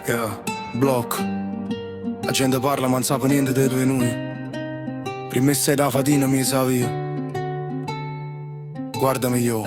Yeah, block. La gente parla ma non sa niente di due noi. Prima sei da fatina mi sa io. Guardami io.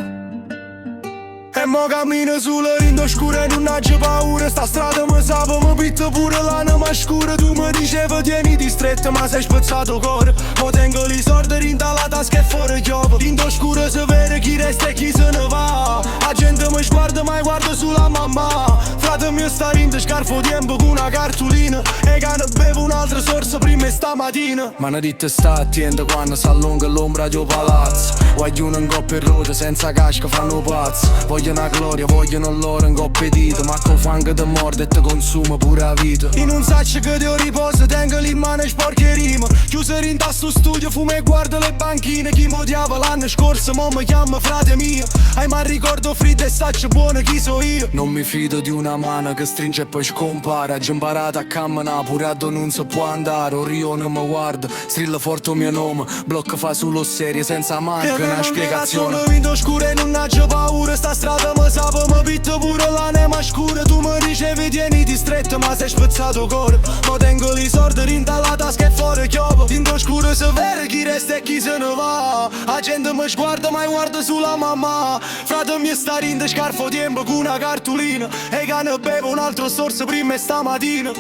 E mo cammino sulla rinda oscura e non c'è paura. Sta strada mi sape, mi pitta pure l'anima scura. Tu mi dicevi tieniti stretta ma sei spezzato cuore. Mo tengo i soldi rinda la tasca e fuori chiove. Rinda oscura si vede chi resta e chi se ne va. La gente mi sguarda ma guarda sulla mamma. Frate mio sta rinda scarfo tempo con una cartolina. E che ne bevo un'altra sorsa prima e stamattina. Ma ne dite sta attenta quando si allunga l'ombra di un palazzo. Vogliono un coppia in ruota senza casca fanno pazzo. Vogliono una gloria, vogliono loro un coppia di dita. Ma con fango ti morde e ti consuma pure la vita. In un sacco che ti riposa tengo in mano e sporche rima. Chiuso in sto studio fumo e guardo le banchine. Chi mi odiava l'anno scorso mo mi chiama frate mio. Hai ma ricordo fritto e saccio buono chi so io. Non mi fido di una mano che stringe e poi scompara. Già imparato a camminare pure a dove non si può andare. Rio non mi guarda, strilla forte il mio nome. Blocco fa solo serie senza manca una spiegazione. Vinto scuro e non c'è paura. Sta strada mi sape, mi pitta pure l'anima scura. Tu mi dicevi tieniti stretta ma sei spezzato cuore. Mo tengo i soldi rinda la tasca e fuori chiove. Vinto scuro si vede chi resta e chi se ne va. La gente mi sguarda ma guarda sulla mamma. Frate mio sta rinda scarfo tempo con una cartolina. E che ne bevo un altro sorso prima e stamattina.